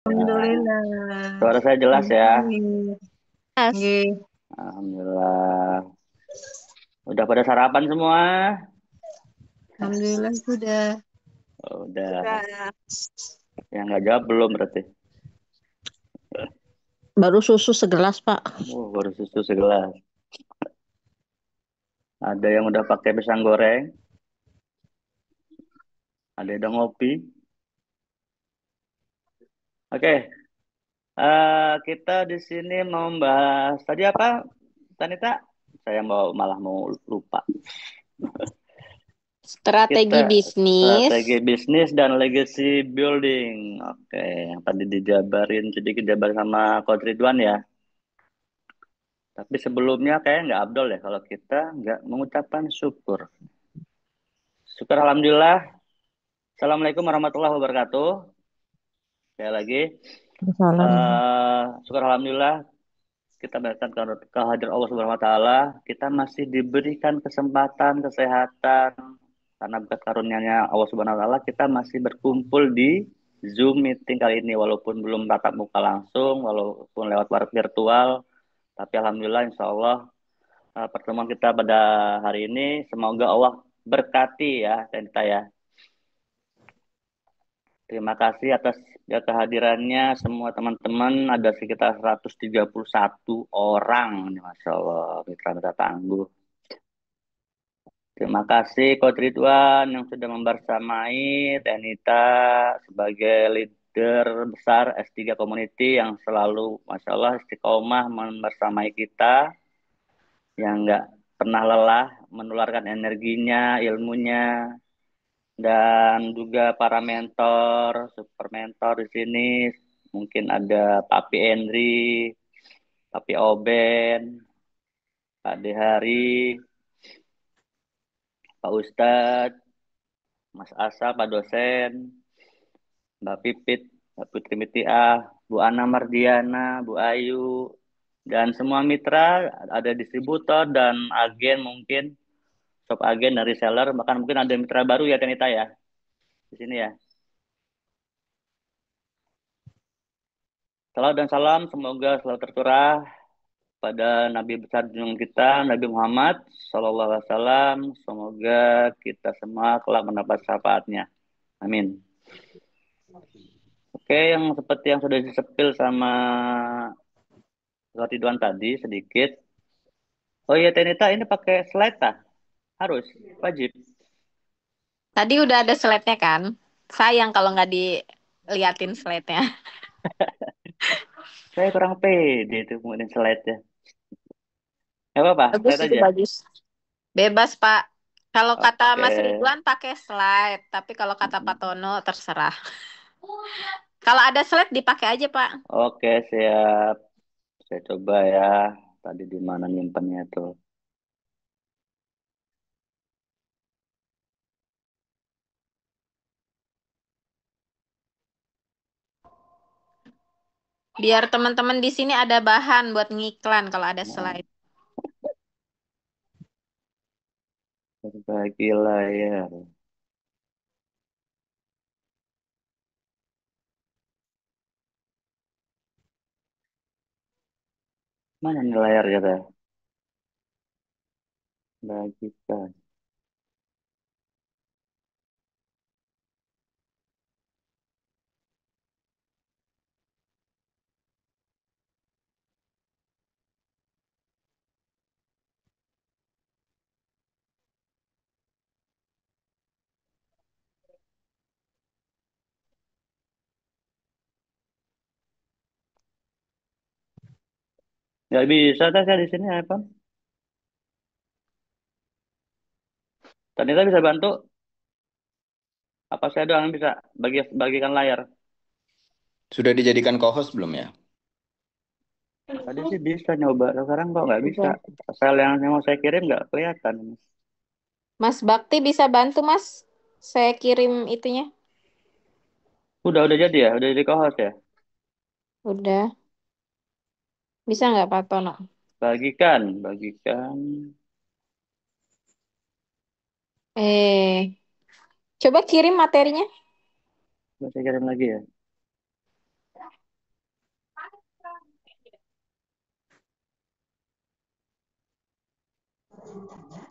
Nah, Alhamdulillah. suara saya jelas ya. Mas, Nggih. Alhamdulillah. Udah pada sarapan semua? Alhamdulillah sudah. Udah. udah. Yang nggak jawab belum berarti. baru susu segelas, Pak. Baru susu segelas. Ada yang udah pakai pisang goreng. Ada yang udah ngopi. Oke, kita di sini mau membahas tadi apa, Tanita? Saya malah mau lupa. Strategi Kita bisnis. strategi bisnis dan legacy building. Oke, yang tadi dijabarin sedikit jabar sama Coach Ridwan ya. Tapi sebelumnya kayak nggak abdol ya kalau kita nggak mengucapkan syukur. Syukur Alhamdulillah. Assalamualaikum warahmatullahi wabarakatuh. Sekali lagi, Salam. syukur Alhamdulillah kita berkat kehadiran Allah Subhanahu Wa Taala, kita masih diberikan kesempatan, kesehatan, karena berkat karunia-Nya Allah Subhanahu Wa Taala, kita masih berkumpul di Zoom meeting kali ini, walaupun belum tatap muka langsung, walaupun lewat virtual, tapi Alhamdulillah, Insya Allah pertemuan kita pada hari ini, semoga Allah berkati ya, dan kita ya. Terima kasih atas ya, kehadirannya semua teman-teman. Ada sekitar 131 orang. Masya Allah, mitra-mitra tangguh. Terima kasih Coach Ridwan yang sudah membersamai Tenita sebagai leader besar S3 Community yang selalu, Masya Allah, istiqomah membersamai kita, yang nggak pernah lelah menularkan energinya, ilmunya, dan juga para mentor, super mentor di sini. Mungkin ada Papi Henry, Papi Oben, Pak Dehari, Pak Ustadz, Mas Asa, Pak dosen, Mbak Pipit, Mbak Putri Mitiah, Bu Ana Mardiana, Bu Ayu, dan semua mitra, ada distributor dan agen mungkin, shop agen dan reseller, bahkan mungkin ada mitra baru ya Tenita ya, di sini ya. Salam dan salam, semoga selalu tercurah pada Nabi besar junjungan kita, Nabi Muhammad Sallallahu Alaihi Wasallam. Semoga kita semua kelak mendapat syafaatnya. Amin. Oke, yang seperti yang sudah disepil sama Ridwan tadi sedikit. Oh iya, Tenita ini pakai slide tah? Harus, wajib. Tadi udah ada slide-nya kan? Sayang kalau nggak diliatin slide-nya. Saya kurang pede itu kemudian slide-nya. Gak apa-apa, Bagus slide itu aja. bagus. Bebas, Pak. Kalau kata Oke, Mas Ridwan pakai slide, tapi kalau kata Pak Tono terserah. Kalau ada slide dipakai aja, Pak. oke siap. Saya coba ya. Tadi di mana nyimpennya tuh? Biar teman-teman di sini ada bahan buat ngiklan kalau ada Nah, slide. berbagi layar. Mana nih layar ya, Teh? Bagikan. Nggak bisa Teh saya di sini apa? Ternyata bisa bantu. Apa saya doang yang bisa bagikan layar? Sudah dijadikan co-host belum ya? Tadi sih bisa nyoba, sekarang kok nggak bisa. Udah. File yang mau saya kirim nggak kelihatan. Mas Bakti bisa bantu, Mas. Saya kirim itunya. Udah jadi ya? Udah jadi co-host ya? Udah. Bisa nggak, Pak Tono? Bagikan. Eh, coba kirim materinya. Coba saya kirim lagi ya.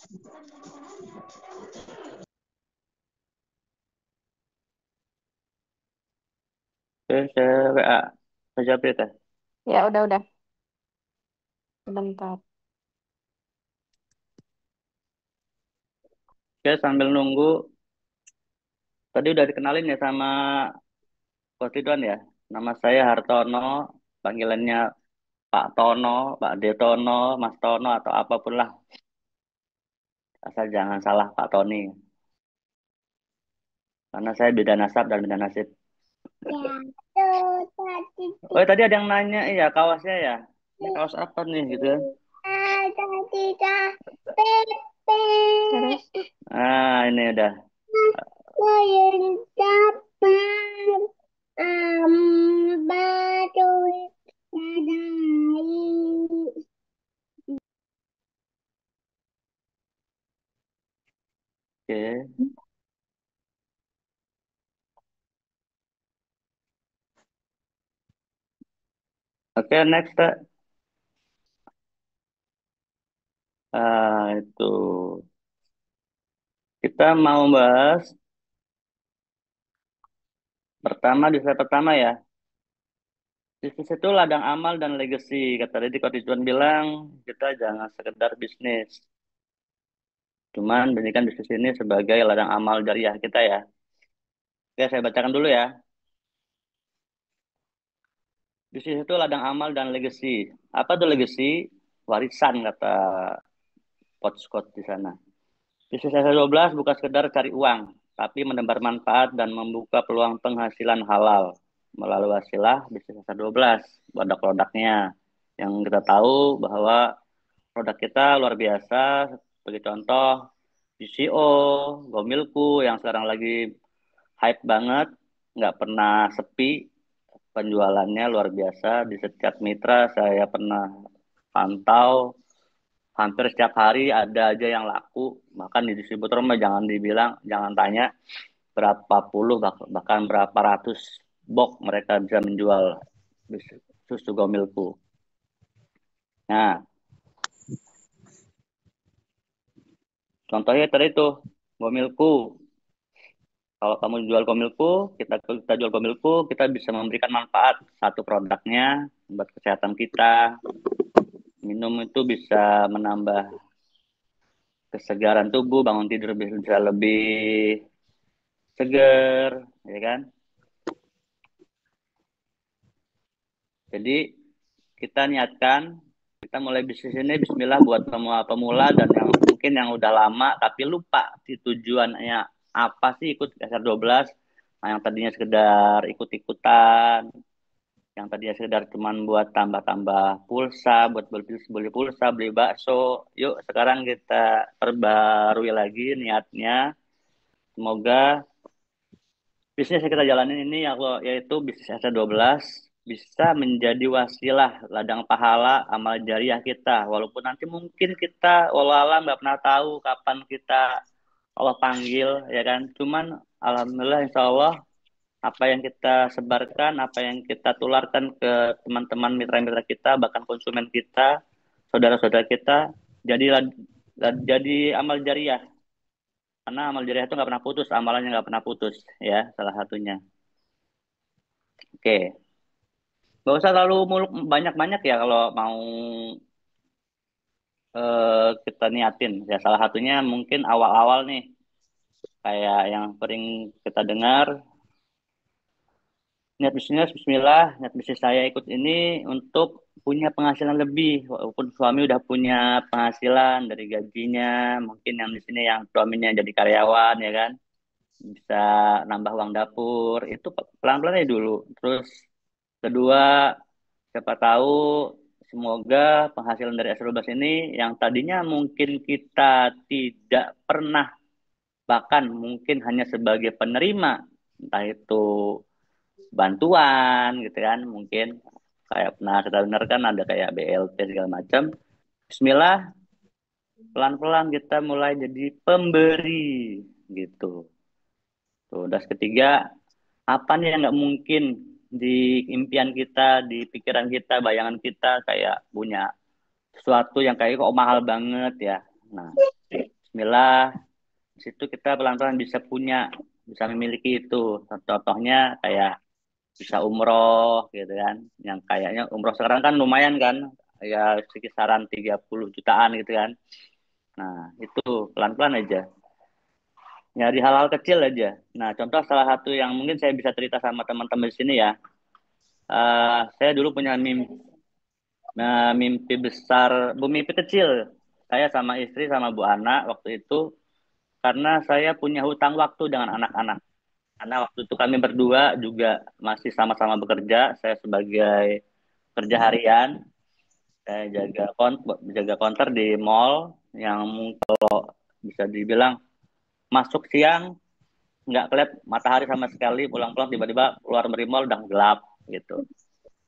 Oke, saya WA. Saya Japri teh. Ya udah. Bentar. Oke, sambil nunggu. Tadi udah dikenalin ya sama Coach Ridwan ya. Nama saya Hartono, panggilannya Pak Tono, Pak Detono, Mas Tono atau apapun lah. Asal jangan salah Pak Tony. Karena saya beda nasab dan beda nasib. Oh, tadi ada yang nanya, iya kaosnya ya. Ini kaos apa nih gitu kan? Terus? Ah, ini udah. Oke. Oke, next. Itu kita mau bahas pertama di slide pertama ya. Bisnis itu ladang amal dan legacy. Kata tadi Coach Ridwan bilang kita jangan sekedar bisnis. Cuman jadikan bisnis ini sebagai ladang amal jariah kita ya. Oke, saya bacakan dulu ya. Bisnis itu ladang amal dan legacy. Apa itu legacy? Warisan kata Coach Scott di sana. Bisnis S12 bukan sekedar cari uang, tapi menebar manfaat dan membuka peluang penghasilan halal melalui wasilah bisnis S12, produk-produknya. Yang kita tahu bahwa produk kita luar biasa, sebagai contoh GCO, Gomilku yang sekarang lagi hype banget, nggak pernah sepi, penjualannya luar biasa. Di setiap mitra saya pernah pantau, hampir setiap hari ada aja yang laku. Bahkan di distributor mah jangan dibilang, jangan tanya berapa puluh, bahkan berapa ratus box mereka bisa menjual susu Gomilku. Nah, contohnya tadi itu Gomilku. Kalau kamu jual Gomilku, kita jual Gomilku, kita bisa memberikan manfaat satu produknya buat kesehatan kita. Minum itu bisa menambah kesegaran tubuh, bangun tidur bisa lebih segar, ya kan? Jadi kita niatkan, kita mulai bisnis ini Bismillah buat pemula-pemula dan yang mungkin yang udah lama tapi lupa di tujuannya apa sih ikut SR12. Nah, yang tadinya sekedar ikut-ikutan, yang tadinya sekedar cuman buat tambah-tambah pulsa, buat beli pulsa, beli bakso. Yuk sekarang kita perbarui lagi niatnya. Semoga bisnis yang kita jalanin ini yaitu bisnis S12 bisa menjadi wasilah ladang pahala amal jariah kita. Walaupun nanti mungkin kita walau alam nggak pernah tahu kapan kita Allah panggil, ya kan. Cuman alhamdulillah insya Allah apa yang kita sebarkan, apa yang kita tularkan ke teman-teman mitra-mitra kita, bahkan konsumen kita, saudara-saudara kita, jadi jadi amal jariah. Karena amal jariah itu nggak pernah putus, amalannya nggak pernah putus, ya salah satunya. Oke, nggak usah terlalu muluk banyak-banyak ya kalau mau kita niatin. Ya salah satunya mungkin awal-awal nih, kayak yang sering kita dengar, niat bisnis, Bismillah, niat bisnis saya ikut ini untuk punya penghasilan lebih, walaupun suami udah punya penghasilan dari gajinya, mungkin yang di sini yang suaminya jadi karyawan ya kan, bisa nambah uang dapur, itu pelan-pelan aja dulu. Terus kedua, siapa tahu semoga penghasilan dari S12 ini yang tadinya mungkin kita tidak pernah, bahkan mungkin hanya sebagai penerima, entah itu bantuan gitu kan, mungkin kayak pernah kita dengar kan ada kayak BLT segala macam. Bismillah, pelan-pelan kita mulai jadi pemberi gitu. Tuh, das ketiga, apa nih yang nggak mungkin di impian kita, di pikiran kita, bayangan kita kayak punya sesuatu yang kayak kok mahal banget ya. Nah, Bismillah, di situ kita pelan-pelan bisa memiliki itu. Contohnya kayak bisa umroh gitu kan. Yang kayaknya umroh sekarang kan lumayan kan, ya sekisaran 30 jutaan gitu kan. Nah, itu pelan-pelan aja. Nyari hal-hal kecil aja. Nah, contoh salah satu yang mungkin saya bisa cerita sama teman-teman di sini ya. Saya dulu punya mimpi besar, mimpi kecil. Saya sama istri sama Bu Ana waktu itu karena saya punya hutang waktu dengan anak-anak. Karena waktu itu kami berdua juga masih sama-sama bekerja. Saya sebagai kerja harian, saya jaga konter di mall yang bisa dibilang masuk siang nggak kelihatan matahari sama sekali, pulang-pulang tiba-tiba keluar dari mall udah gelap gitu.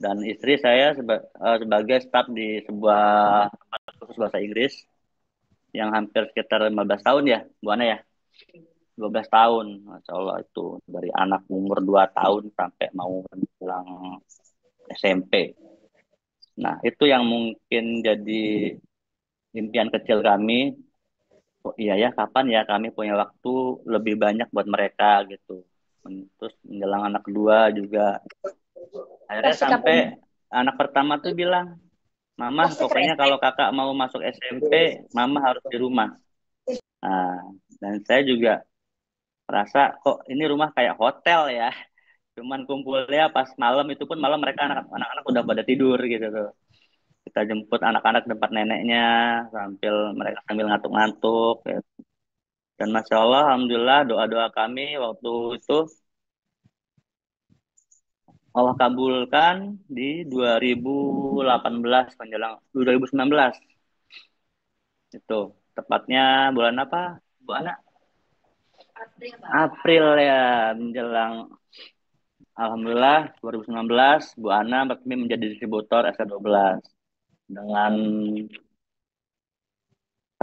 Dan istri saya sebagai staf di sebuah tempat khusus bahasa Inggris yang hampir sekitar 15 tahun ya, Bu Ana ya. 12 tahun, Masya Allah itu. Dari anak umur 2 tahun sampai mau pulang SMP. Nah, itu yang mungkin jadi impian kecil kami. Oh, iya ya, kapan ya kami punya waktu lebih banyak buat mereka gitu. Terus menjelang anak kedua juga. Akhirnya sampai anak pertama tuh bilang, Mama, pokoknya kalau kakak mau masuk SMP, Mama harus di rumah. Nah, dan saya juga merasa kok ini rumah kayak hotel ya. Cuman kumpulnya pas malam itu pun malam mereka anak-anak udah pada tidur gitu tuh. Kita jemput anak-anak tempat neneknya sambil ngantuk-ngantuk. Ya. Dan Masya Allah, Alhamdulillah doa-doa kami waktu itu Allah kabulkan di 2018 menjelang 2019 itu tepatnya bulan apa Bu Ana? April ya menjelang Alhamdulillah 2019 Bu Ana resmi menjadi distributor SK12 dengan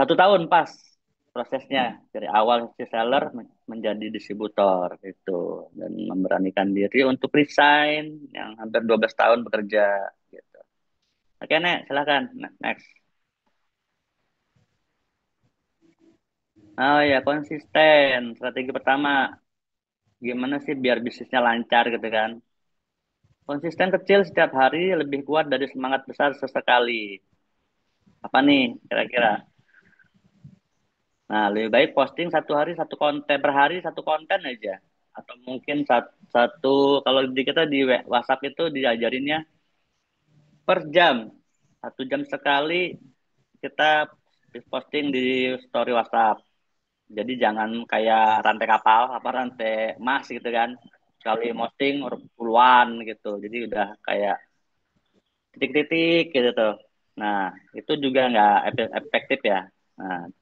1 tahun pas prosesnya dari awal seller menjadi distributor itu dan memberanikan diri untuk resign yang hampir 12 tahun bekerja gitu. Oke, Nek, silakan. Next. Oh ya, konsisten. Strategi pertama, gimana sih biar bisnisnya lancar gitu kan? Konsisten kecil setiap hari lebih kuat dari semangat besar sesekali. Apa nih kira-kira? Nah, lebih baik posting 1 hari 1 konten per hari 1 konten aja. Atau mungkin satu kalau di kita di WhatsApp itu diajarinnya per jam. 1 jam sekali kita posting di story WhatsApp. Jadi jangan kayak rantai kapal, apa rantai emas gitu kan. Sekali posting puluhan gitu. Jadi udah kayak titik-titik gitu tuh. Nah, itu juga nggak efektif ya. Nah,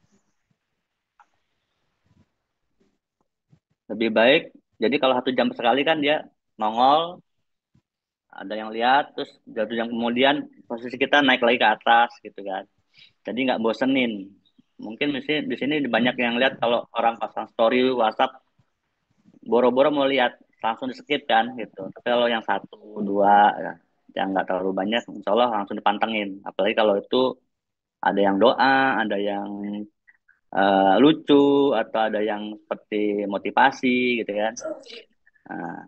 lebih baik. Jadi kalau 1 jam sekali kan dia nongol, ada yang lihat, terus 1 jam kemudian posisi kita naik lagi ke atas gitu kan. Jadi nggak bosenin. Mungkin di sini banyak yang lihat kalau orang pasang story WhatsApp boro-boro mau lihat langsung di skip kan gitu. Tapi kalau yang satu dua ya, yang nggak terlalu banyak, insya Allah langsung dipantengin. Apalagi kalau itu ada yang doa, ada yang lucu, atau ada yang seperti motivasi gitu kan. Nah,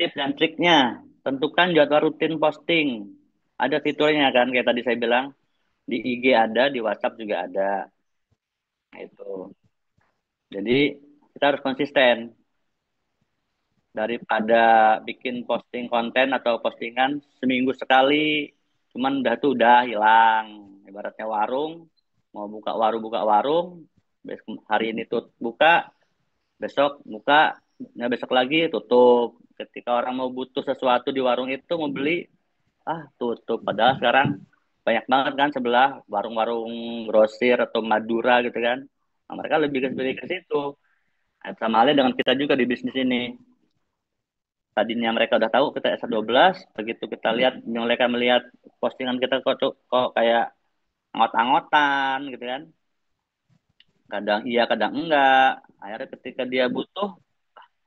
tips dan triknya, tentukan jadwal rutin posting. Ada fiturnya kan, kayak tadi saya bilang, di IG ada, di WhatsApp juga ada. Nah, itu. Jadi kita harus konsisten daripada bikin posting konten atau postingan seminggu sekali, cuman udah hilang. Ibaratnya warung, mau buka warung, hari ini tuh buka, besok buka, nah besok lagi tutup. Ketika orang mau butuh sesuatu di warung itu mau beli, tutup. Padahal sekarang banyak banget kan sebelah warung-warung grosir atau Madura gitu kan. Nah, mereka lebih ke situ. Nah, sama halnya dengan kita juga di bisnis ini. Tadinya mereka udah tahu kita S12, begitu kita lihat, mereka melihat postingan kita kok kayak angot-angotan gitu kan. Kadang iya, kadang enggak. Akhirnya ketika dia butuh,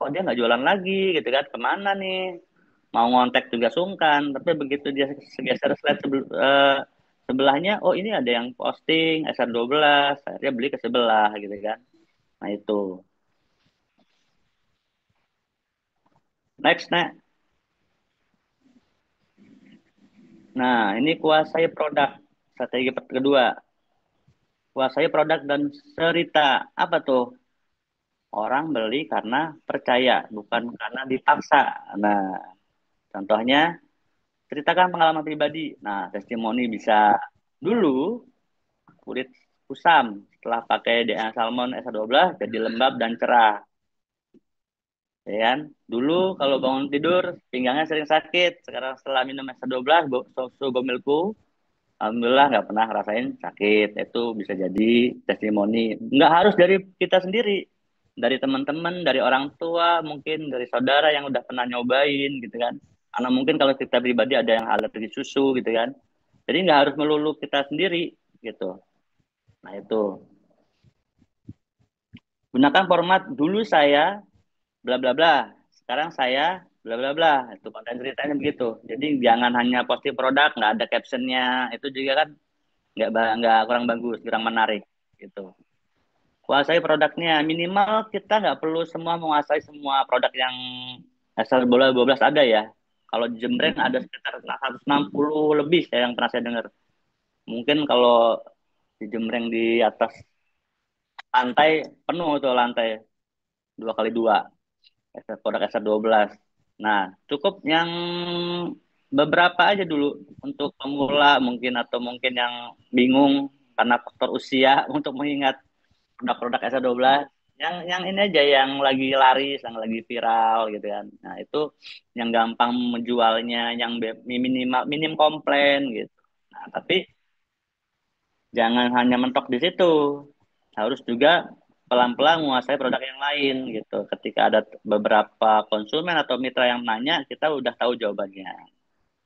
kok dia nggak jualan lagi gitu kan. Kemana nih? Mau ngontek juga sungkan. Tapi begitu dia geser slide sebelahnya, oh ini ada yang posting SR12, akhirnya beli ke sebelah gitu kan. Nah itu. Next, Nek. Nah, ini kuasai produk. Strategi kedua. Kuasai produk dan cerita. Apa tuh? Orang beli karena percaya, bukan karena dipaksa. Nah, contohnya, ceritakan pengalaman pribadi. Nah, testimoni bisa. Dulu, kulit kusam setelah pakai DNA Salmon SA12 jadi lembab dan cerah. Ya kan? Dulu kalau bangun tidur, pinggangnya sering sakit. Sekarang setelah minum SA12, susu Gomilku, alhamdulillah nggak pernah ngerasain sakit. Itu bisa jadi testimoni. Nggak harus dari kita sendiri. Dari teman-teman, dari orang tua, mungkin dari saudara yang udah pernah nyobain gitu kan. Karena mungkin kalau kita pribadi ada yang alergi susu gitu kan. Jadi nggak harus melulu kita sendiri gitu. Nah itu. Gunakan format dulu saya bla bla bla. Sekarang saya bla bla bla. Itu konten ceritanya begitu. Jadi jangan hanya posting produk, nggak ada captionnya. Itu juga kan nggak kurang bagus, kurang menarik gitu. Kuasai produknya minimal kita nggak perlu semua menguasai semua produk yang asal bola 12 ada ya. Kalau di Jembreng ada sekitar 160 lebih yang pernah saya dengar. Mungkin kalau di Jembreng di atas lantai penuh tuh lantai 2x2 produk SR12. Nah, cukup yang beberapa aja dulu untuk pemula mungkin atau mungkin yang bingung karena faktor usia untuk mengingat produk-produk SA12 yang ini aja yang lagi laris, yang lagi viral gitu kan. Nah, itu yang gampang menjualnya, yang minimal minim komplain gitu. Nah, tapi jangan hanya mentok di situ. Harus juga pelan-pelan menguasai produk yang lain gitu. Ketika ada beberapa konsumen atau mitra yang nanya, kita udah tahu jawabannya.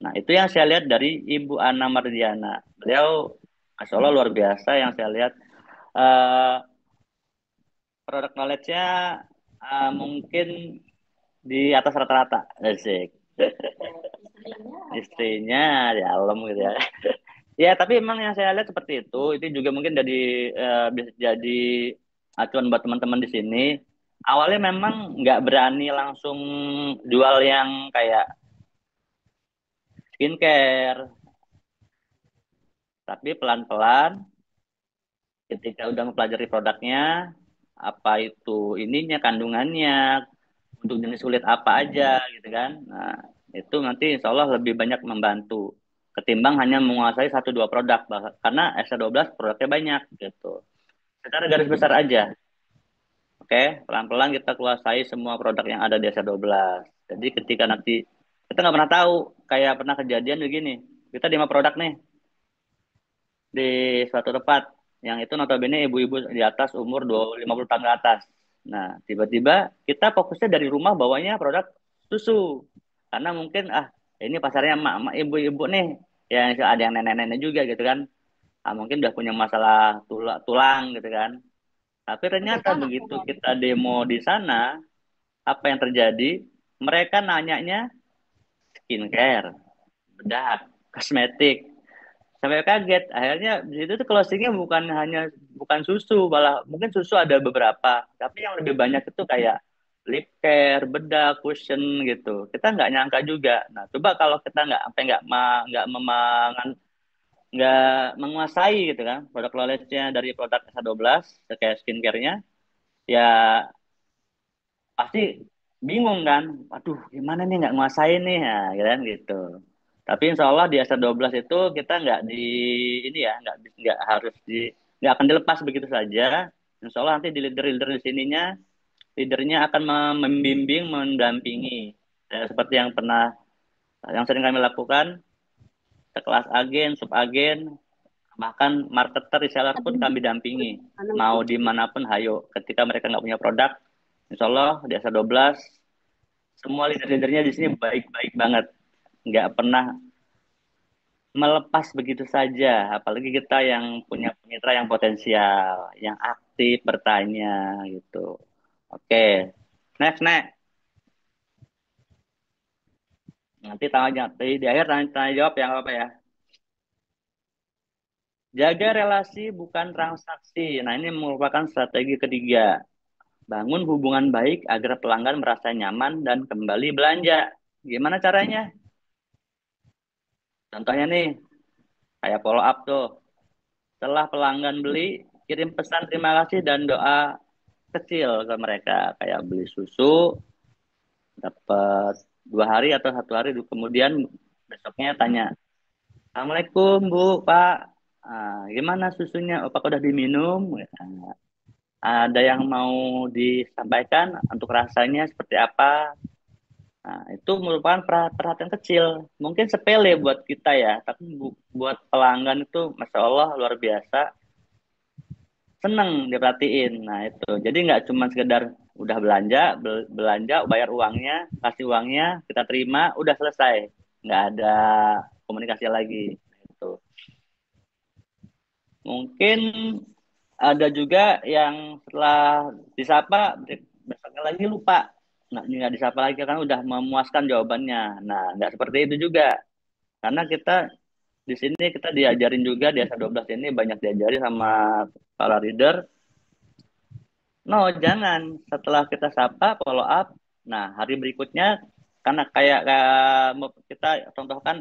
Nah, itu yang saya lihat dari Ibu Ana Mardiana. Beliau, Masya Allah luar biasa yang saya lihat. Eh, produk knowledge-nya mungkin di atas rata-rata. Asik. Istrinya di alam gitu ya. Ya, tapi emang yang saya lihat seperti itu. Itu juga mungkin bisa jadi acuan buat teman-teman di sini. Awalnya memang nggak berani langsung jual yang kayak skincare, tapi pelan-pelan ketika udah mempelajari produknya, apa itu ininya, kandungannya, untuk jenis kulit apa aja gitu kan. Nah, itu nanti insya Allah lebih banyak membantu ketimbang hanya menguasai satu dua produk. Karena S12 produknya banyak gitu. Secara garis besar aja. Oke, pelan-pelan kita kuasai semua produk yang ada di S12. Jadi ketika nanti kita nggak pernah tahu, kayak pernah kejadian begini. Kita 5 produk nih di suatu tempat yang itu notabene ibu-ibu di atas umur 50 tahun ke atas. Nah, tiba-tiba kita fokusnya dari rumah bawanya produk susu. Karena mungkin ini pasarnya emak-emak ibu-ibu nih, yang ada yang nenek-nenek juga gitu kan. Mungkin udah punya masalah tulang gitu kan. Tapi ternyata begitu kita demo di sana, apa yang terjadi? Mereka nanyanya skincare, bedak, kosmetik, sampai kaget akhirnya di situ tuh closingnya bukan susu, malah mungkin susu ada beberapa tapi yang lebih banyak itu kayak lip care, bedak, cushion gitu. Kita nggak nyangka juga. Nah, coba kalau kita nggak menguasai gitu kan produk knowledge-nya dari produk SA12 kayak skincare-nya, ya pasti bingung kan, aduh gimana nih nggak nguasain nih ya gitu kan gitu. Tapi insya Allah di SR12 itu kita nggak di ini ya nggak harus nggak akan dilepas begitu saja. Insya Allah nanti di leader-leader di sininya leadernya akan membimbing mendampingi. Seperti yang sering kami lakukan, sekelas agen, subagen, bahkan marketer, reseller pun kami dampingi. Mau dimanapun, hayo. Ketika mereka nggak punya produk, insya Allah di SR12 semua leader-leadernya di sini baik-baik banget. Nggak pernah melepas begitu saja. Apalagi kita yang punya mitra yang potensial, yang aktif bertanya gitu. Oke, next. Nanti tanya di akhir tanya jawab ya, nggak apa ya. Jaga relasi bukan transaksi. Nah, ini merupakan strategi ketiga. Bangun hubungan baik agar pelanggan merasa nyaman dan kembali belanja. Gimana caranya? Contohnya nih, kayak follow up tuh. Setelah pelanggan beli, kirim pesan terima kasih dan doa kecil ke mereka. Kayak beli susu, dapat 2 hari atau 1 hari. Kemudian besoknya tanya, Assalamualaikum Bu, Pak. Gimana susunya? Apakah udah diminum? Ada yang mau disampaikan untuk rasanya seperti apa? Nah, itu merupakan perhatian kecil. Mungkin sepele buat kita ya, tapi buat pelanggan itu, Masya Allah, luar biasa. Seneng diperhatiin. Nah, itu. Jadi nggak cuma sekedar udah belanja, belanja, bayar uangnya, kasih uangnya, kita terima, udah selesai. Nggak ada komunikasi lagi. Itu. Mungkin ada juga yang setelah disapa, besoknya lagi lupa. Nggak disapa lagi kan udah memuaskan jawabannya. Nah, nggak seperti itu juga. Karena kita di sini kita diajarin juga di S12 ini banyak diajari sama para leader. No, jangan. Setelah kita sapa, follow up. Nah, hari berikutnya karena kayak kita contohkan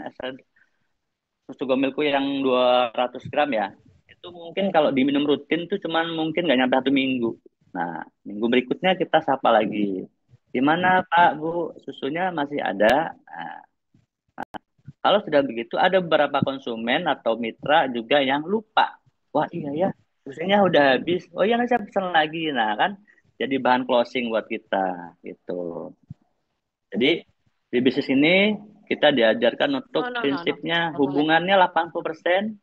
susu gomilku yang 200 gram ya. Itu mungkin kalau diminum rutin tuh cuman mungkin nggak nyampe 1 minggu. Nah, minggu berikutnya kita sapa lagi. Gimana Pak, Bu, susunya masih ada? Nah, kalau sudah begitu, ada beberapa konsumen atau mitra juga yang lupa. Wah iya ya, susunya udah habis. Oh iya, nanti saya pesan lagi. Nah kan, jadi bahan closing buat kita gitu. Jadi di bisnis ini kita diajarkan untuk No, no, no, no. prinsipnya Nggak boleh. hubungannya 80%,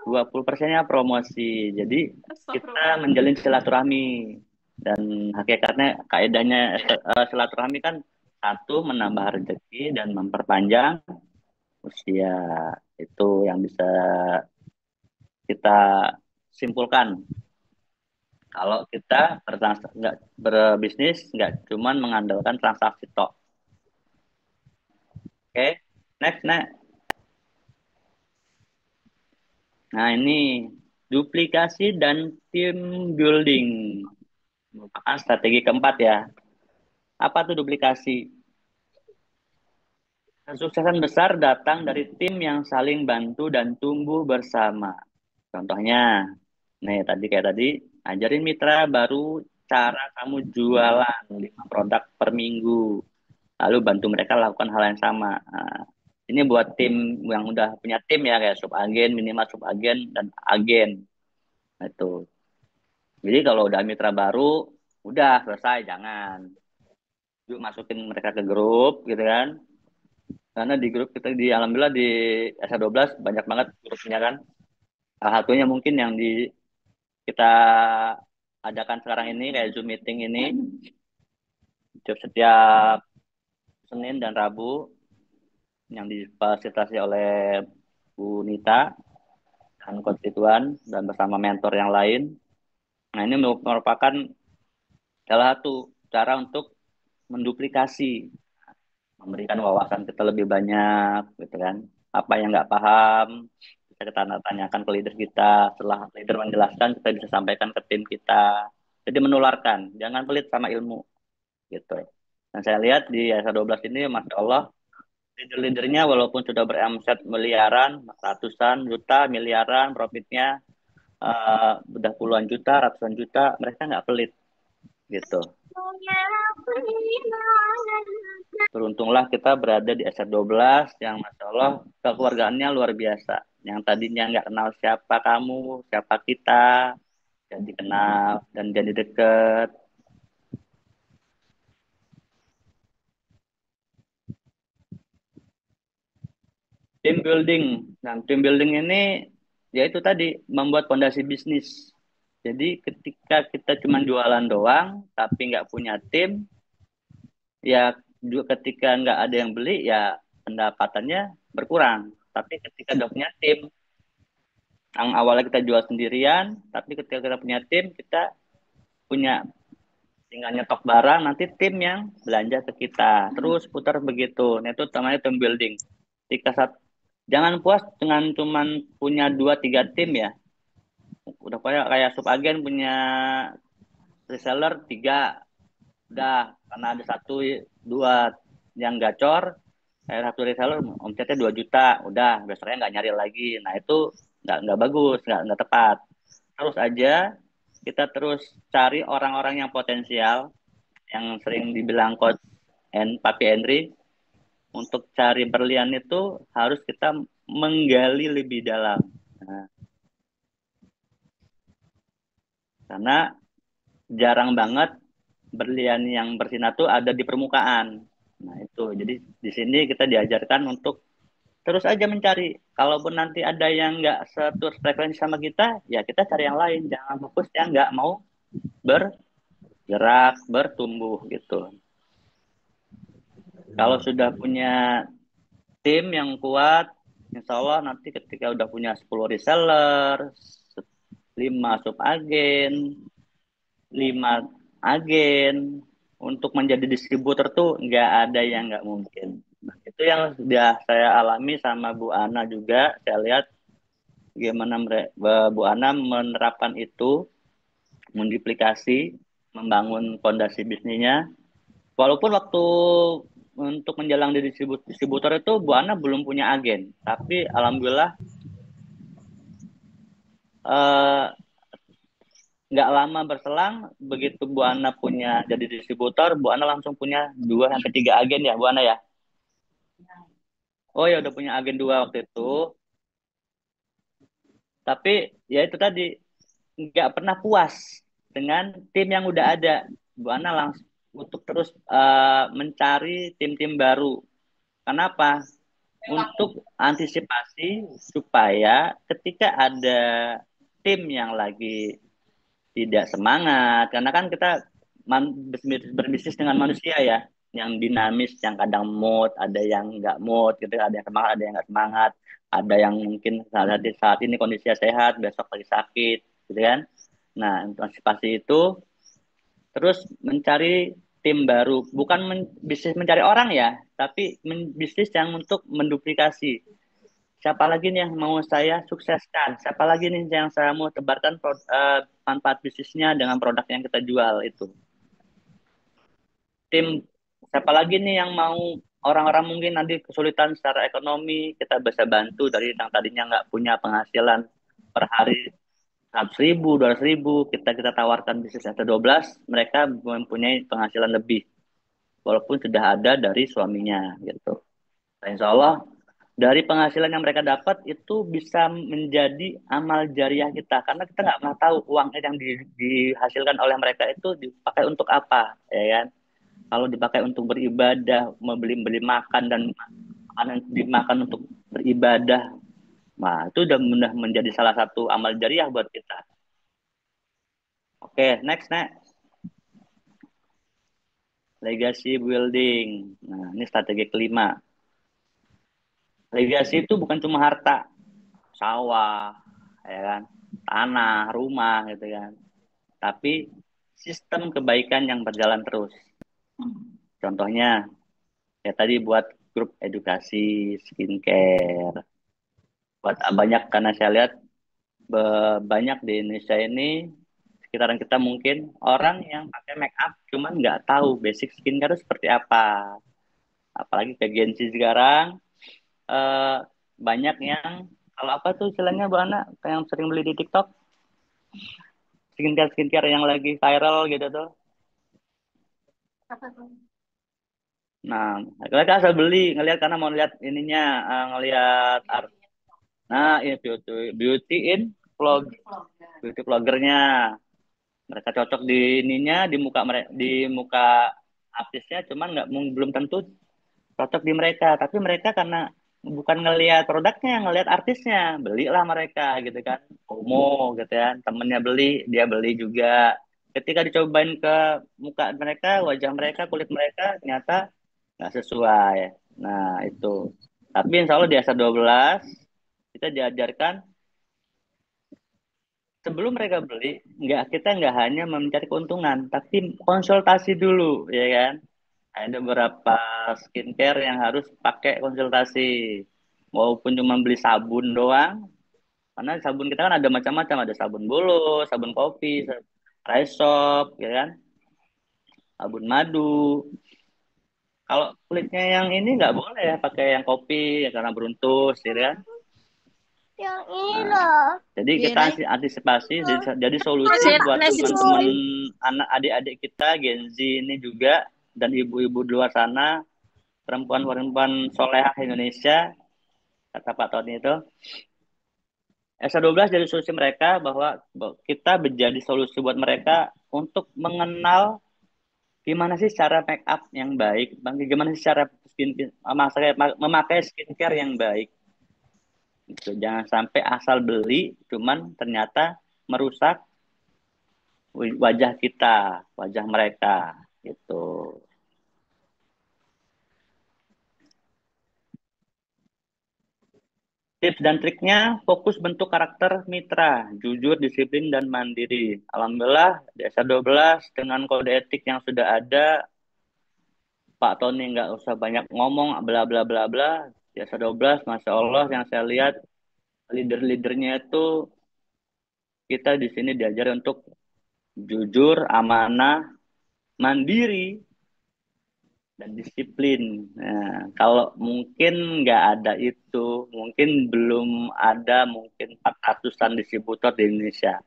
20%-nya promosi. Jadi kita Astagfirullah. menjalin silaturahmi dan hakikatnya kaidahnya silaturahmi kan satu menambah rezeki dan memperpanjang usia. Itu yang bisa kita simpulkan. Kalau kita nggak berbisnis nggak cuman mengandalkan transaksi tok. Oke, next. Nah ini duplikasi dan team building merupakan strategi keempat ya. Apa tuh duplikasi? Kesuksesan besar datang dari tim yang saling bantu dan tumbuh bersama. Contohnya, nih kayak tadi, ajarin mitra baru cara kamu jualan 5 produk per minggu. Lalu bantu mereka lakukan hal yang sama. Nah, ini buat tim yang udah punya tim ya, kayak subagen, minimal subagen, dan agen. Nah, itu. Jadi kalau udah mitra baru, udah selesai, jangan. Yuk masukin mereka ke grup gitu kan. Karena di grup kita alhamdulillah di SA12 banyak banget grupnya kan. Salah satunya mungkin yang kita adakan sekarang ini kayak Zoom meeting ini setiap Senin dan Rabu yang difasilitasi oleh Bu Nita dan konstituan dan bersama mentor yang lain. Nah, ini merupakan salah satu cara untuk menduplikasi, memberikan wawasan kita lebih banyak, gitu kan. Apa yang nggak paham, bisa kita tanyakan ke leader kita. Setelah leader menjelaskan, kita bisa sampaikan ke tim kita. Jadi menularkan, jangan pelit sama ilmu, gitu. Dan saya lihat di SA12 ini, Masya Allah, leader-leadernya walaupun sudah beromset miliaran, ratusan juta, miliaran profitnya, udah puluhan juta, ratusan juta, mereka nggak pelit gitu. Beruntunglah kita berada di SR12 yang Masya Allah kekeluargaannya luar biasa. Yang tadinya nggak kenal siapa kamu, siapa kita, jadi kenal dan jadi deket. Team building. Nah, team building ini yaitu tadi membuat fondasi bisnis. Jadi ketika kita cuma jualan doang, tapi nggak punya tim, ya juga ketika nggak ada yang beli, ya pendapatannya berkurang. Tapi ketika udah punya tim, yang awalnya kita jual sendirian, tapi ketika kita punya tim, kita punya tinggal nyetok barang, nanti tim yang belanja ke kita. Terus putar begitu. Nah, itu namanya team building. Ketika Jangan puas dengan cuman punya 2-3 tim ya. Udah kayak subagen punya reseller 3, udah karena ada 1-2 yang gacor, kayak satu reseller omsetnya 2 juta, udah besoknya nggak nyari lagi. Nah itu nggak bagus, nggak tepat. Terus aja kita terus cari orang-orang yang potensial, yang sering dibilang coach Papi Henry. Untuk cari berlian itu harus kita menggali lebih dalam. Nah, karena jarang banget berlian yang bersinar tuh ada di permukaan. Nah itu, jadi di sini kita diajarkan untuk terus aja mencari. Kalaupun nanti ada yang nggak satu frekuensi sama kita, ya kita cari yang lain. Jangan fokus yang nggak mau bergerak, bertumbuh gitu. Kalau sudah punya tim yang kuat, insya Allah nanti ketika udah punya 10 reseller, 5 sub agen, 5 agen, untuk menjadi distributor tuh nggak ada yang nggak mungkin. Nah, itu yang sudah saya alami sama Bu Ana juga. Saya lihat gimana Bu Ana menerapkan itu, menduplikasi, membangun fondasi bisnisnya. Walaupun waktu untuk menjelang di distributor itu Bu Ana belum punya agen, tapi alhamdulillah eh, nggak lama berselang begitu Bu Ana punya jadi distributor, Bu Ana langsung punya 2-3 agen ya Bu Ana ya. Oh ya udah punya agen 2 waktu itu. Tapi ya itu tadi nggak pernah puas dengan tim yang udah ada. Bu Ana langsung untuk terus mencari tim-tim baru. Kenapa? Untuk antisipasi supaya ketika ada tim yang lagi tidak semangat, karena kan kita berbisnis dengan manusia ya, yang dinamis, yang kadang mood, ada yang nggak mood, gitu, ada yang semangat, ada yang nggak semangat, ada yang mungkin saat ini kondisinya sehat, besok lagi sakit, gitu kan. Nah, untuk antisipasi itu terus mencari tim baru, bukan bisnis mencari orang ya, tapi bisnis yang untuk menduplikasi. Siapa lagi nih yang mau saya sukseskan? Siapa lagi nih yang saya mau tebarkan manfaat bisnisnya dengan produk yang kita jual itu? Tim siapa lagi nih yang mau orang-orang mungkin nanti kesulitan secara ekonomi, kita bisa bantu dari yang tadinya nggak punya penghasilan per hari 100.000, 200.000, kita tawarkan bisnis ST12, mereka mempunyai penghasilan lebih, walaupun sudah ada dari suaminya gitu. Nah, insya Allah dari penghasilan yang mereka dapat itu bisa menjadi amal jariah kita, karena kita nggak pernah tahu uang yang dihasilkan oleh mereka itu dipakai untuk apa, ya kan? Kalau dipakai untuk beribadah, membeli makan dan makanan dimakan untuk beribadah, nah itu udah menjadi salah satu amal jariah buat kita. Oke, next. Legacy building. Nah, ini strategi kelima. Legacy itu bukan cuma harta, sawah, ya kan, tanah, rumah, gitu kan. Tapi sistem kebaikan yang berjalan terus. Contohnya, ya tadi buat grup edukasi, skincare. Buat banyak, karena saya lihat banyak di Indonesia ini, sekitaran kita mungkin, orang yang pakai make up cuman nggak tahu basic skincare itu seperti apa. Apalagi ke Gen Z sekarang, eh, banyak yang, kalau apa tuh istilahnya Bu Ana, yang sering beli di TikTok, skincare yang lagi viral gitu tuh. Nah, mereka asal beli, ngelihat karena mau lihat ininya, ngelihat art. Nah, ini beauty in vlog, beauty vloggernya. Mereka cocok di ininya, di muka mereka, di muka artisnya, cuman nggak belum tentu cocok di mereka. Tapi mereka karena bukan ngelihat produknya, ngelihat artisnya, belilah mereka gitu kan. Promo gitu ya, temennya beli, dia beli juga. Ketika dicobain ke muka mereka, wajah mereka, kulit mereka, ternyata nggak sesuai. Nah, itu. Tapi insya Allah di S12 kita diajarkan sebelum mereka beli, kita nggak hanya mencari keuntungan, tapi konsultasi dulu, ya kan? Ada beberapa skincare yang harus pakai konsultasi. Walaupun cuma beli sabun doang, karena sabun kita kan ada macam-macam, ada sabun bolo, sabun kopi, rice soap, ya kan, sabun madu. Kalau kulitnya yang ini nggak boleh ya pakai yang kopi ya karena beruntus, ya kan. Yang ini Nah, loh. jadi kita Biarin. antisipasi, jadi solusi buat teman-teman anak adik-adik kita Gen Z ini juga dan ibu-ibu di luar sana, perempuan-perempuan solehah Indonesia, kata Pak Tony itu, SA12 jadi solusi mereka bahwa kita menjadi solusi buat mereka untuk mengenal gimana sih cara make up yang baik, gimana sih cara memakai skincare yang baik. Gitu. Jangan sampai asal beli, cuman ternyata merusak wajah kita, wajah mereka, gitu. Tips dan triknya, fokus bentuk karakter mitra, jujur, disiplin, dan mandiri. Alhamdulillah, di SA12 dengan kode etik yang sudah ada, Pak Tony nggak usah banyak ngomong, bla bla bla bla. Di SA12, Masya Allah, yang saya lihat, leader-leadernya itu, kita di sini diajar untuk jujur, amanah, mandiri, dan disiplin. Nah, kalau mungkin nggak ada itu, mungkin belum ada mungkin 400-an distributor di Indonesia.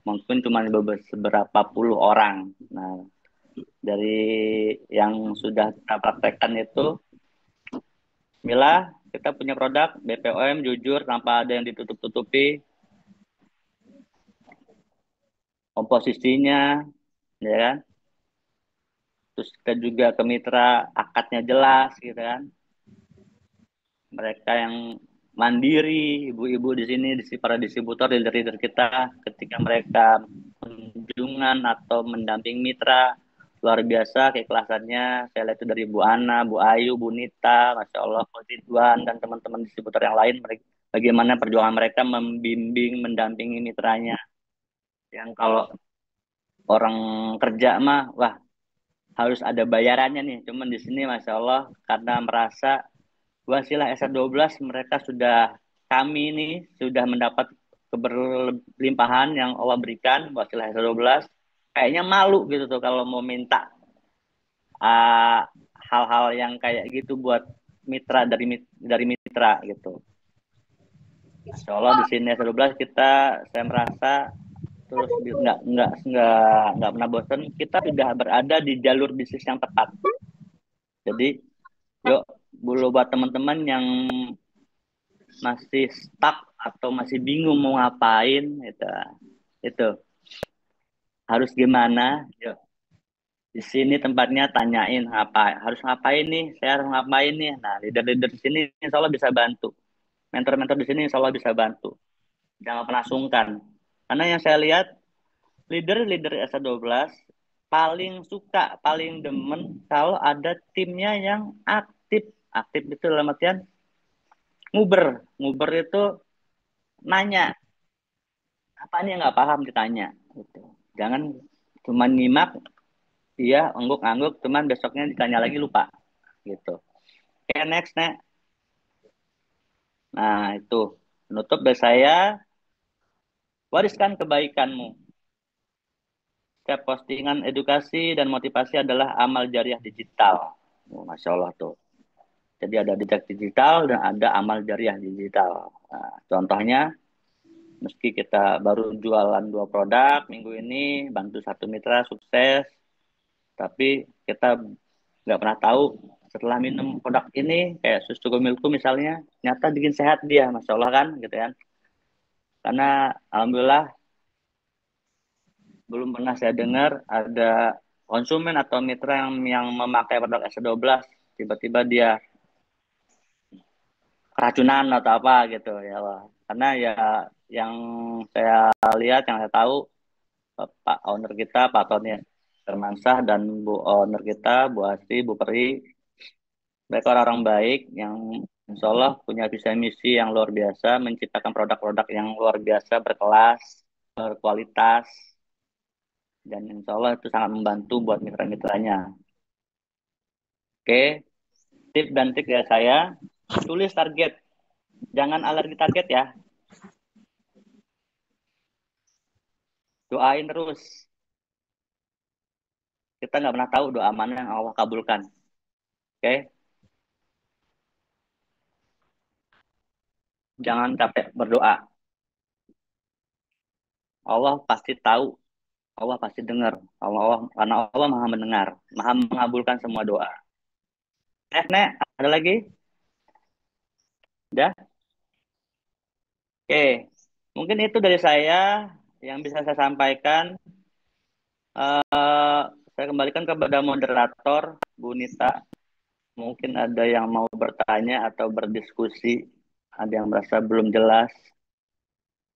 Mungkin cuma beberapa puluh orang. Nah, dari yang sudah kita praktekkan itu, Bismillah, kita punya produk BPOM jujur tanpa ada yang ditutup-tutupi, komposisinya, ya kan? Terus kita juga ke mitra akadnya jelas, gitu kan? Mereka yang mandiri, ibu-ibu di sini, para distributor, leader-leader kita, ketika mereka kunjungan atau mendamping mitra, luar biasa keikhlasannya. Saya lihat itu dari Bu Ana, Bu Ayu, Bu Nita, Masya Allah, Ko Ridwan, dan teman-teman distributor yang lain, bagaimana perjuangan mereka membimbing, mendampingi mitranya. Yang kalau orang kerja mah, wah harus ada bayarannya nih. Cuman di sini Masya Allah, karena merasa wasilah SR12 mereka sudah, kami ini sudah mendapat keberlimpahan yang Allah berikan wasilah SR12, kayaknya malu gitu tuh kalau mau minta uh, hal-hal yang kayak gitu buat mitra dari mitra gitu. Insya Allah di sini SR12 kita, saya merasa terus nggak pernah bosan, kita sudah berada di jalur bisnis yang tepat. Jadi yuk dulu buat teman-teman yang masih stuck atau masih bingung mau ngapain itu harus gimana, yuk di sini tempatnya, tanyain apa harus ngapain nih, saya harus ngapain nih. Nah, leader-leader di sini insya Allah bisa bantu, mentor-mentor di sini insya Allah bisa bantu, jangan pernah sungkan. Karena yang saya lihat, leader-leader SA12 paling suka, paling demen kalau ada timnya yang aktif. Aktif itu dalam artian nguber. Nguber itu nanya, apa nih yang nggak paham ditanya. Gitu. Jangan cuma nyimak, iya angguk-angguk, cuman besoknya ditanya lagi lupa. Gitu. Oke, next, Nek. Nah, itu. Menutup dari saya, wariskan kebaikanmu. Setiap postingan edukasi dan motivasi adalah amal jariah digital. Oh, Masya Allah tuh. Jadi ada jejak digital dan ada amal jariah digital. Nah, contohnya, meski kita baru jualan 2 produk minggu ini, bantu satu mitra sukses, tapi kita nggak pernah tahu setelah minum produk ini, kayak susu Gomilku misalnya, nyata bikin sehat dia, Masya Allah kan, gitu kan. Karena Alhamdulillah belum pernah saya dengar ada konsumen atau mitra yang memakai produk S12, tiba-tiba dia keracunan atau apa gitu ya Allah. Karena ya yang saya lihat, yang saya tahu, Pak owner kita, Pak Tony Hermansyah, dan Bu owner kita, Bu Asti, Bu Peri, mereka orang-orang baik yang insya Allah punya visi misi yang luar biasa, menciptakan produk-produk yang luar biasa, berkelas, berkualitas, dan insya Allah itu sangat membantu buat mitra-mitranya. Oke, tips dan trik dari saya, tulis target. Jangan alergi target ya. Doain terus. Kita nggak pernah tahu doa mana yang Allah kabulkan. Oke? Jangan capek berdoa. Allah pasti tahu. Allah pasti dengar. Karena Allah maha mendengar. Maha mengabulkan semua doa. Nek, ada lagi? Udah? Oke. Mungkin itu dari saya yang bisa saya sampaikan. Eh, saya kembalikan kepada moderator, Bu Nita. Mungkin ada yang mau bertanya atau berdiskusi, ada yang merasa belum jelas,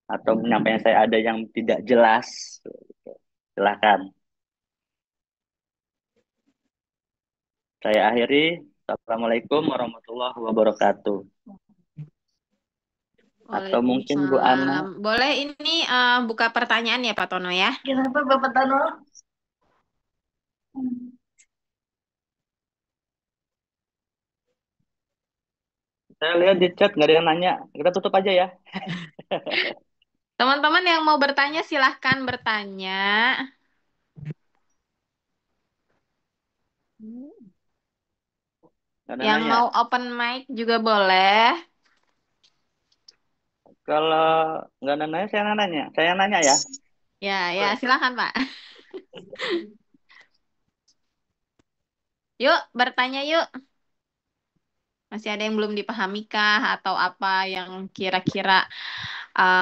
atau menyampaikan saya ada yang tidak jelas. Silakan. Saya akhiri. Assalamualaikum warahmatullahi wabarakatuh. Atau mungkin Bu Ana. Waalaikumsalam. Boleh ini buka pertanyaan ya Pak Tono ya? Kenapa Bapak Tono? Saya lihat di chat nggak ada yang nanya. Kita tutup aja ya. Teman-teman yang mau bertanya silahkan bertanya. Nggak ada Yang nanya. mau open mic juga boleh. Kalau nggak ada nanya, saya yang nanya. Saya yang nanya ya. Ya silahkan Pak. Yuk bertanya yuk. Masih ada yang belum dipahami kah atau apa yang kira-kira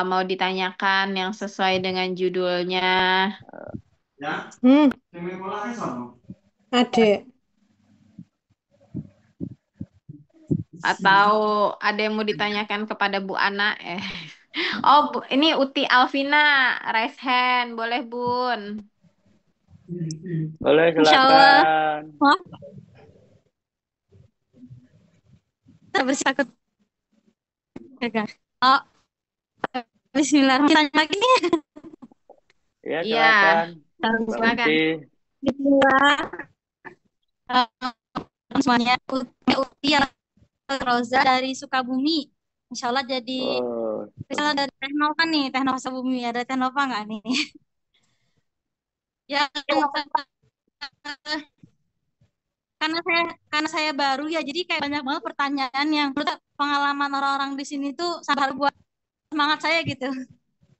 mau ditanyakan yang sesuai dengan judulnya? Adik. Atau ada yang mau ditanyakan kepada Bu Ana? Oh, ini Uti Alvina, raise hand, boleh Bun? Boleh, Insyaallah. silakan. Maaf. Kita bersikap. Oh, Bismillahirrahmanirrahim. Lagi. Ya, Iya, silakan. Mbak silakan. Uti. Bismillah. Semuanya Uti Roza dari Sukabumi. Insya Allah jadi Oh, misalnya dari Teknova nih, Teknova Sukabumi, ada Teknova nggak nih? Ya, karena saya baru ya, jadi kayak banyak banget pertanyaan yang menurut pengalaman orang-orang di sini tuh sampai buat semangat saya gitu.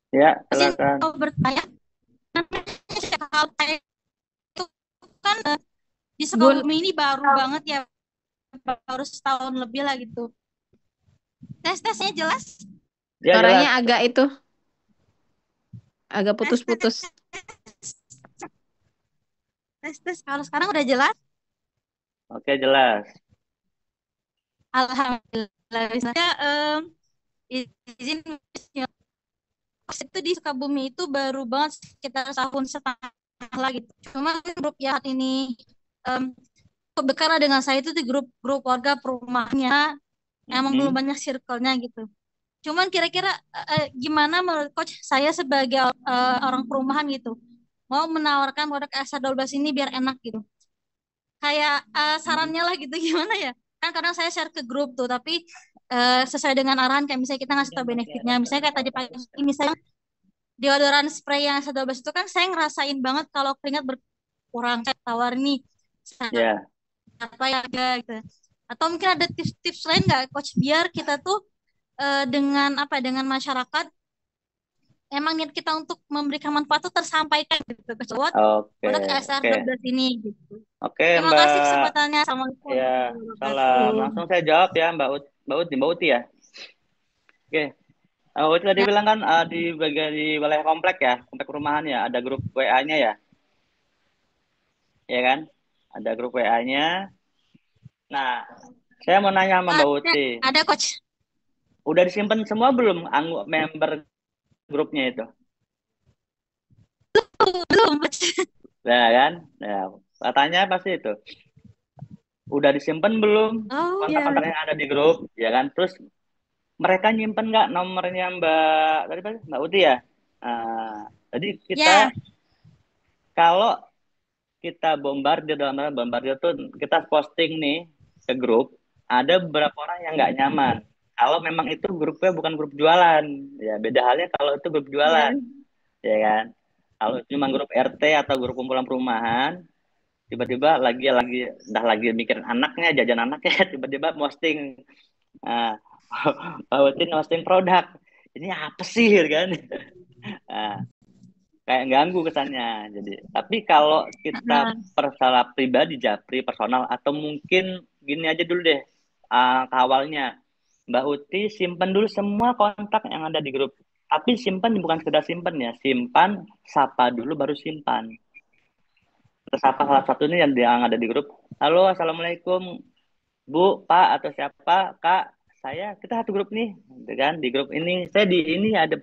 ya, Pasti silakan. mau bertanya. Kalau saya itu kan di Bun, Sukabumi ini baru banget ya, baru setahun lebih lah gitu. Tesnya jelas? Ya, suaranya jelas. agak itu, agak Tes, putus-putus. tes. Kalau sekarang udah jelas? Oke, jelas. Alhamdulillah. Misalnya izin ya, itu di Sukabumi itu baru banget sekitar tahun setengah lah gitu. Cuma grup ya ini em, dekat lah dengan saya itu di grup warga perumahannya emang belum banyak circle-nya gitu. Cuman kira-kira gimana menurut coach saya sebagai orang perumahan gitu mau menawarkan produk SA12 ini biar enak gitu. Kayak sarannya lah gitu gimana ya? Kan kadang saya share ke grup tuh tapi sesuai dengan arahan kayak misalnya kita ngasih tau benefitnya. Misalnya kayak tadi pagi misalnya deodoran spray yang SA12 itu kan saya ngerasain banget kalau keringat berkurang. Saya tawar nih Ya, apa ya gitu. Atau mungkin ada tips-tips lain nggak coach biar kita tuh dengan apa dengan masyarakat emang niat kita untuk memberikan manfaat itu tersampaikan gitu ke cowok oke, produk oke. SR12 ini gitu. Oke, Terima kasih Mbak. kesempatannya. Assalamualaikum Ya, warahmatullahi salam. wabarakatuh. Langsung saya jawab ya, Mbak Uti ya. Oke. Mbak Uti tadi Ya, bilang kan di bagian di wilayah komplek ya, komplek perumahan ya, ada grup WA-nya ya, ya kan? Ada grup WA-nya. Nah, saya mau nanya sama Mbak ada, Uti, ada coach. udah disimpan semua belum member grupnya itu? Belum coach. Nah, kan? Nah, katanya pasti itu. Udah disimpan belum Oh ya. kontak-kontak yang ada di grup, ya kan? Terus mereka nyimpen nggak nomornya Mbak Uti ya? Jadi kita Ya, kalau kita bombardir dalam arti bombardir tuh kita posting nih ke grup, ada beberapa orang yang nggak nyaman Kalau memang itu grupnya bukan grup jualan, ya beda halnya kalau itu grup jualan, ya kan? Kalau cuma grup RT atau grup kumpulan perumahan, tiba-tiba lagi mikirin anaknya, jajan anaknya, tiba-tiba posting, nah, Pak Utin posting produk, ini apa sih, gitu kan? Nah, kayak ganggu kesannya. Jadi, tapi kalau kita persalah pribadi, japri personal, atau mungkin gini aja dulu deh, awalnya Mbak Uti simpan dulu semua kontak yang ada di grup. Tapi simpan bukan sekedar simpan ya, simpan, sapa dulu baru simpan. Terus apa salah satunya yang ada di grup, halo assalamualaikum Bu, Pak, atau siapa, Kak, kita satu grup nih, gitu kan? Di grup ini, saya di ini ada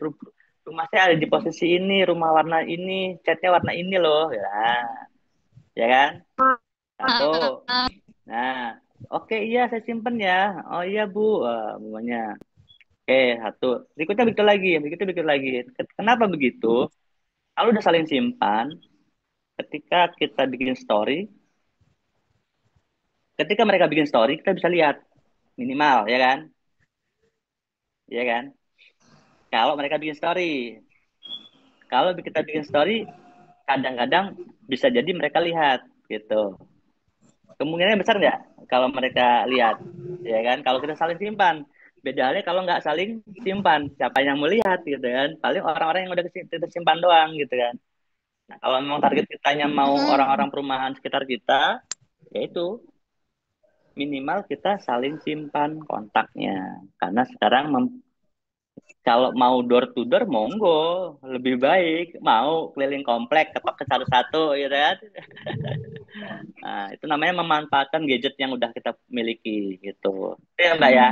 rumah saya ada di posisi ini, rumah warna ini, catnya warna ini loh, ya kan? Satu. Nah, oke iya saya simpen ya. Oh iya Bu, semuanya. Oke, satu. Berikutnya begitu lagi. Kenapa begitu? Kalau udah saling simpan, ketika kita bikin story, ketika mereka bikin story, kita bisa lihat minimal, ya kan? Ya kan? Kalau mereka bikin story, kalau kita bikin story, kadang-kadang bisa jadi mereka lihat gitu. Kemungkinannya besar nggak kalau mereka lihat, ya kan? Kalau kita saling simpan, beda halnya kalau nggak saling simpan, siapa yang melihat gitu kan? Paling orang-orang yang udah kita simpan doang gitu kan. Nah, kalau memang target kitanya mau orang-orang perumahan sekitar kita, yaitu minimal kita saling simpan kontaknya. Karena sekarang kalau mau door to door, monggo, lebih baik. Mau keliling komplek, ketok ke satu-satu, gitu kan? Nah, itu namanya memanfaatkan gadget yang udah kita miliki, gitu. Itu ya, Mbak ya.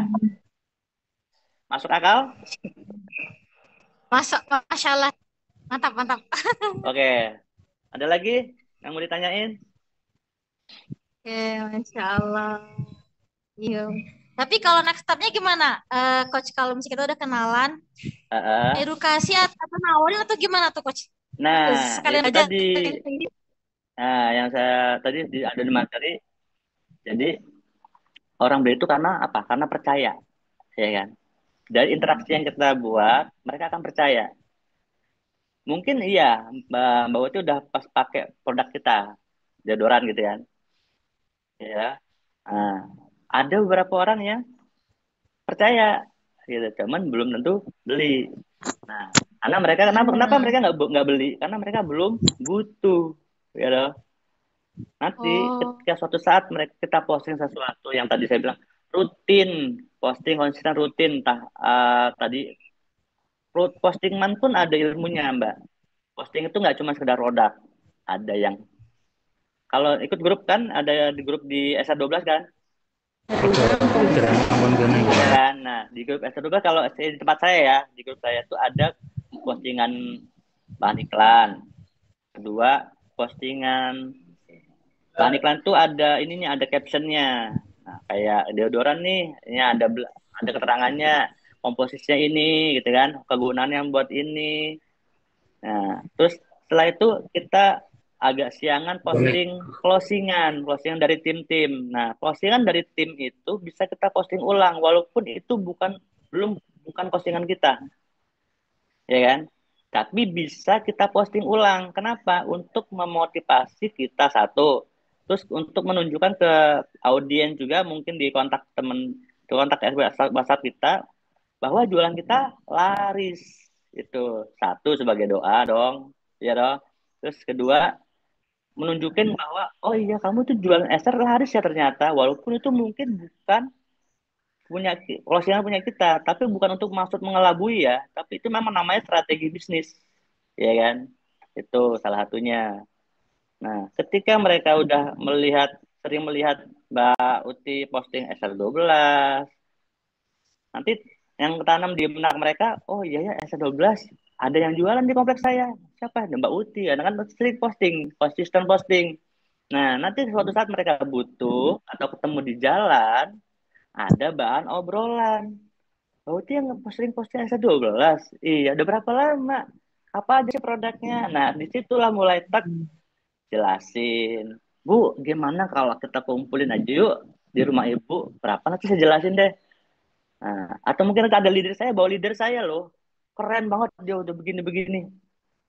Masuk akal? Masuk, Masya Allah. Mantap, mantap. Oke. Ada lagi yang mau ditanyain? Oke, Masya Allah. Iya. Tapi kalau next step-nya gimana? Coach, kalau misalnya kita udah kenalan, edukasi atau nawarin atau gimana tuh, Coach? Nah, Sekalian itu aja. tadi. Nah, yang saya tadi ada di materi. Jadi, orang beli itu karena apa? Karena percaya, ya kan? Dari interaksi yang kita buat, mereka akan percaya. Mungkin iya, Mbak Uti udah pas pakai produk kita, deodoran gitu kan. Ya. Nah, ada beberapa orang yang percaya gitu, cuman belum tentu beli. Nah, karena mereka kenapa mereka nggak beli? Karena mereka belum butuh, gitu. Nanti ketika suatu saat kita posting sesuatu yang tadi saya bilang rutin, posting konsisten rutin, tadi postingan pun ada ilmunya, Mbak. Posting itu nggak cuma sekedar produk, ada yang kalau ikut grup kan, ada di grup di SR12 kan? Ya kan? Nah, di grup SR12 kalau di tempat saya ya, di grup saya tuh ada postingan bahan iklan. Kedua, postingan bahan iklan tuh ada ininya, ada captionnya. Nah, kayak deodoran nih, ini ada keterangannya, komposisinya ini, gitu kan, kegunaannya buat ini. Nah, terus setelah itu kita agak siangan posting closingan dari tim-tim. Nah, closingan dari tim itu bisa kita posting ulang, walaupun itu bukan postingan kita, ya kan? Tapi bisa kita posting ulang. Kenapa? Untuk memotivasi kita satu, terus untuk menunjukkan ke audiens juga mungkin di kontak WhatsApp kita bahwa jualan kita laris. Itu satu sebagai doa dong, ya dong. Terus kedua, menunjukkan bahwa oh iya kamu tuh jualan ester laris ya ternyata, walaupun itu mungkin bukan closingan punya kita, tapi bukan untuk maksud mengelabui ya, tapi itu memang namanya strategi bisnis, ya kan? Itu salah satunya. Nah, ketika mereka udah sering melihat Mbak Uti posting SR12, nanti yang tertanam di benak mereka, oh iya ya SR12 ada yang jualan di kompleks saya. Siapa? Ada Mbak Uti, karena kan sering posting, konsisten posting. Nah, nanti suatu saat mereka butuh atau ketemu di jalan, ada bahan obrolan. Mbak Uti yang sering posting S12. Iya, udah berapa lama? Apa aja sih produknya? Nah, disitulah mulai jelasin. Bu, gimana kalau kita kumpulin aja yuk di rumah ibu? Berapa nanti saya jelasin deh. Nah, atau mungkin ada leader saya, bawa leader saya loh. Keren banget dia udah begini-begini.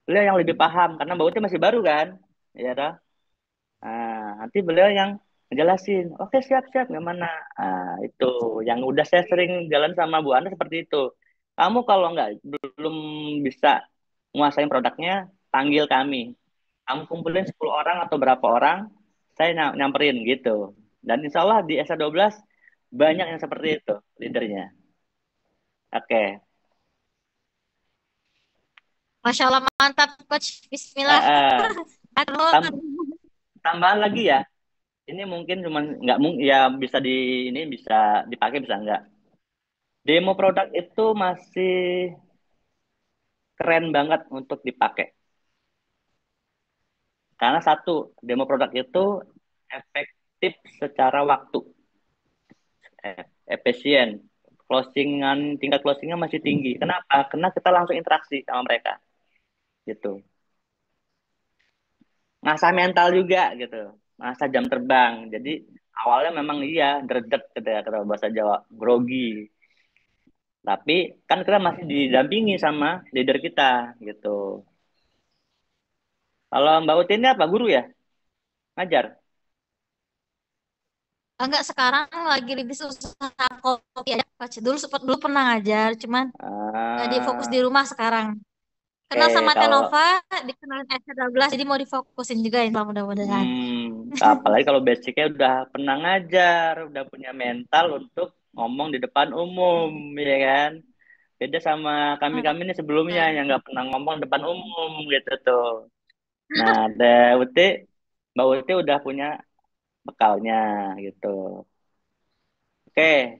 Beliau yang lebih paham karena Mbak Uti masih baru kan. Ya dah. Nah, nanti beliau yang ngejelasin. Oke, siap-siap gimana? Itu yang udah saya sering jalan sama Bu Anda seperti itu. Kamu kalau nggak belum bisa nguasain produknya, panggil kami. Kamu kumpulin 10 orang atau berapa orang, saya nyamperin gitu. Dan insya Allah di SA12 banyak yang seperti itu leadernya. Oke. Masya Allah, mantap, Coach. Eh, Bismillah. eh, Aduh, tam- tambahan lagi ya. Ini mungkin cuman nggak mungkin ya bisa ini bisa dipakai bisa nggak. Demo produk itu masih keren banget untuk dipakai. Karena satu, demo produk itu efektif secara waktu, efisien. Tingkat closingan masih tinggi. Kenapa? Karena kita langsung interaksi sama mereka, gitu. Ngasah mental juga, gitu. Ngasah jam terbang. Jadi awalnya memang iya, dredet, gitu ya, kata bahasa Jawa, grogi. Tapi kan kita masih didampingi sama leader kita, gitu. Kalau Mbak Utin ini apa? Guru ya? Ngajar? enggak, sekarang lagi rintis usaha kopi aja, Coach. Dulu pernah ngajar, cuman di fokus di Ah, rumah sekarang. Kenal oke, sama kalau Tenova, dikenalin S12, jadi mau difokusin juga insya Allah, mudah-mudahan. apalagi kalau basicnya udah pernah ngajar, udah punya mental untuk ngomong di depan umum, ya kan? Beda sama kami-kami ini sebelumnya yang nggak pernah ngomong depan umum gitu tuh. Nah, Mbak Uti udah punya bekalnya gitu. Oke,